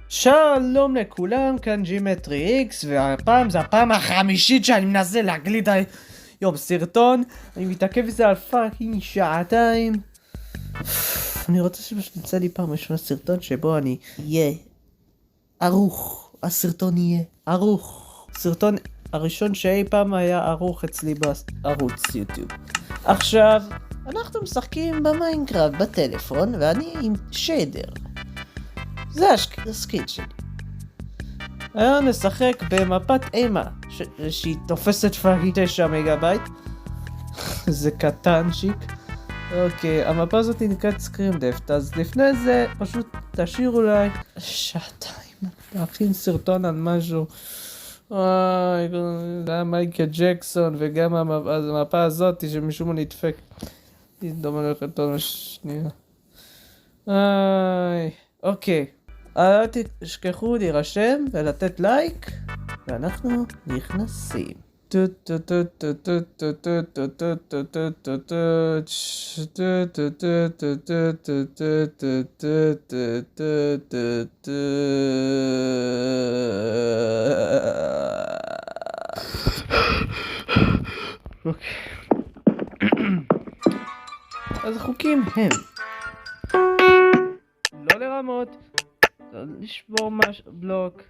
שלום לכולם, כאן ג'ימטרי איקס, והפעם זה הפעם החמישית שאני מנסה להקליט היום סרטון. אני מתעכב בזה על פאקינג שעתיים. אני רוצה שפשוט יצא לי פעם ראשונה סרטון שבו אני אהיה ערוך. הסרטון יהיה ערוך. סרטון הראשון שאי פעם היה ערוך אצלי בערוץ יוטיוב. עכשיו, אנחנו משחקים במיינקראפט בטלפון ואני עם שיידר. זה הסקיט שלי. היום נשחק במפת אימה שהיא תופסת פאקינג 9 מגה-בייט. זה קטנצ'יק. אוקיי, המפה הזאת נקראת סקרימדפט, אז לפני זה פשוט תשאיר אולי שעתיים להכין סרטון על משהו. אוי, זה היה מייקל ג'קסון, וגם המפה הזאת שמשום מה נדפק. היא דומה לכתון השנייה. אוקיי, אל תשכחו להירשם ולתת לייק, ואנחנו נכנסים. אז החוקים הם לא לרמות, לא לשבור בלוק,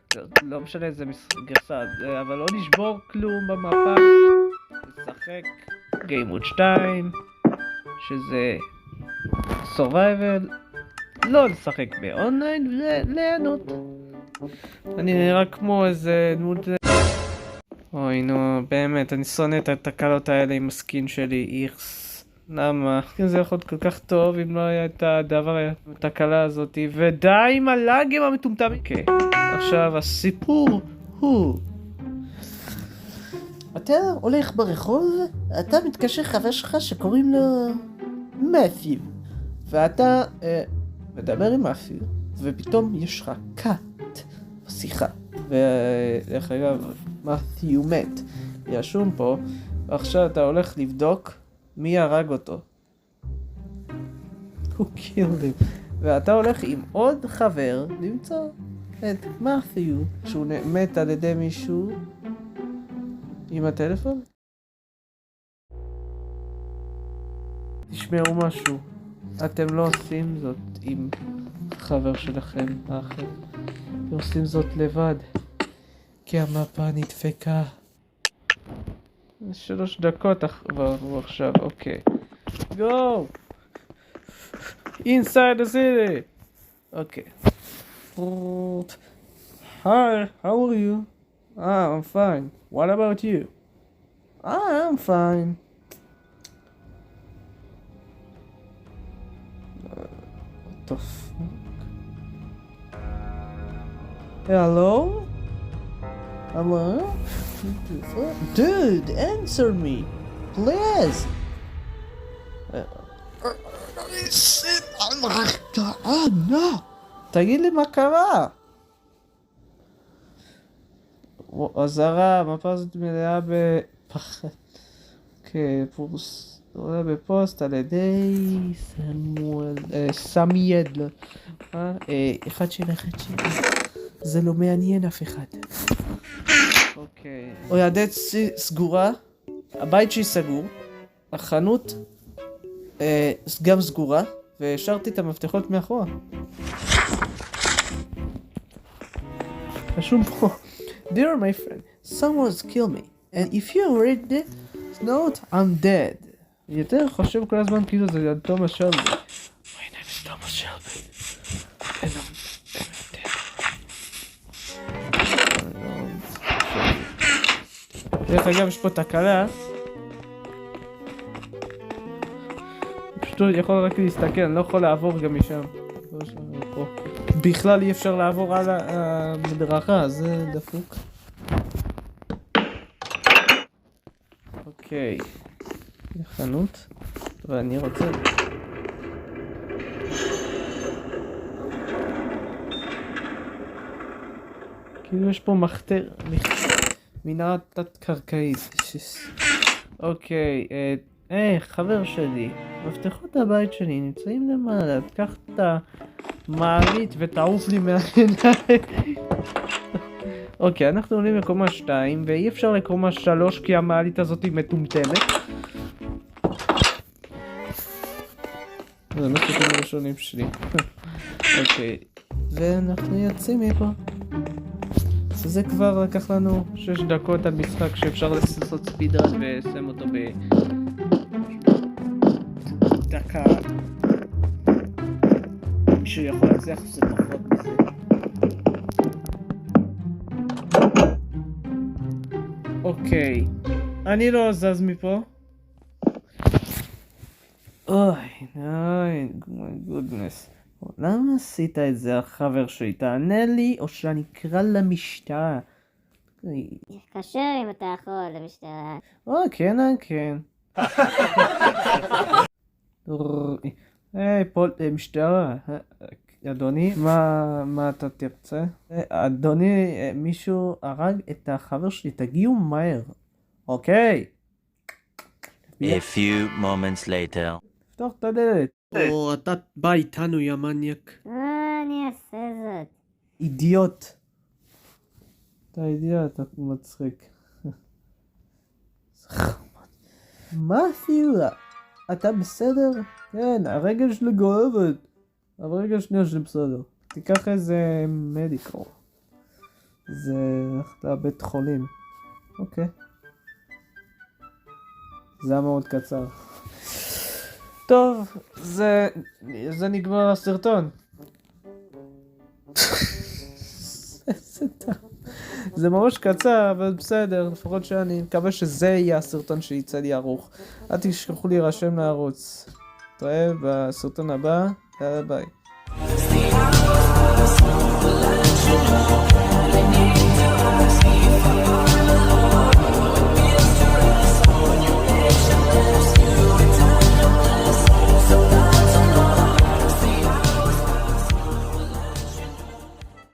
לא משנה איזה גרסה, אבל לא לשבור כלום במפה. לשחק Game Mode 2 שזה Survival, לא לשחק באונליין וליהנות. אני נראה כמו איזה דמות. אוי נו, באמת, אני שונא את התקלות האלה עם הסקין שלי, איכס. למה? זה יכול להיות כל כך טוב אם לא היה את הדבר, התקלה הזאת. ודי עם הלאגים המטומטמים. אוקיי, עכשיו הסיפור הוא, אתה הולך ברחוב, אתה מתקשר חבר שלך שקוראים לו מת'יו, ואתה מדבר עם מת'יו, ופתאום יש לך קאט בשיחה, ודרך אגב מת'יו מת, ישום פה, ועכשיו אתה הולך לבדוק מי הרג אותו. הוא killed him. ואתה הולך עם עוד חבר למצוא את מת'יו, שהוא מת על ידי מישהו עם הטלפון. תשמעו משהו, אתם לא עושים זאת עם חבר שלכם האחר, אתם עושים זאת לבד, כי המפה נדפקה. 3 דקות עכשיו, אוקיי. Go! Inside the city! Okay. Hi, how are you? I'm fine. What about you? I'm fine. What the fuck? Hello? Hello? Dude, answer me, please. תגיד לי מה קרה? עזרה, המפה הזאת מלאה בפחד. אוקיי, עולה בפוסט על ידי סמיאל. אחד שלה. זה לא מעניין אף אחד. אוקיי. אוי, הדלת סגורה, הבית שלי סגור, החנות גם סגורה, והשארתי את המפתחות מאחורה. רשום פה, Dear my friend, someone's killed me, and if you read this note, I'm dead. יותר חושב כל הזמן כאילו זה תומאס שלבי. My name is תומאס שלבי. And I'm dead. דרך אגב, יש פה תקלה. פשוט יכול רק להסתכל, אני לא יכול לעבור גם משם. בכלל אי אפשר לעבור על המדרכה, זה דפוק. אוקיי, חנות, ואני רוצה... כאילו יש פה מנהרה תת-קרקעית. אוקיי, חבר שלי, מפתחות הבית שלי נמצאים למעלה, תקח את מעלית ותעוף לי מהעיניים. אוקיי, אנחנו עולים לקומה 2 ואי אפשר לקומה 3 כי המעלית הזאת היא מטומטמת. זה הסיפורים הראשונים שלי. אוקיי, ואנחנו יוצאים מפה. זה כבר לקח לנו 6 דקות על משחק שאפשר לעשות ספידרן ולסיים אותו בדקה. מישהו יכול להצליח זה פחות מזה. אוקיי, אני לא זז מפה. אוי, גודנס. למה עשית את זה החבר שלי? תענה לי או שאני אקרא למשטרה. קשר אם אתה יכול למשטרה. כן. היי, משטרה. אדוני, מה אתה תרצה? אדוני, מישהו הרג את החבר שלי, תגיעו מהר. אוקיי. A few moments later. פתוח את הדלת. או, אתה בא איתנו, יא מניאק. אני אעשה זאת. אידיוט. אתה אידיוט, אתה מצחיק. מה אפילו? אתה בסדר? כן, הרגל שלי גואבת. אבל הרגל שנייה שלי בסדר. תיקח איזה מדיקל. זה הלכת לבית חולים. אוקיי. זה היה מאוד קצר. טוב, זה נגמר הסרטון. זה ממש קצר, אבל בסדר, לפחות שאני מקווה שזה יהיה הסרטון שיצא לי ערוך. אל תשכחו להירשם לערוץ. נתראה בסרטון הבא, יאללה ביי.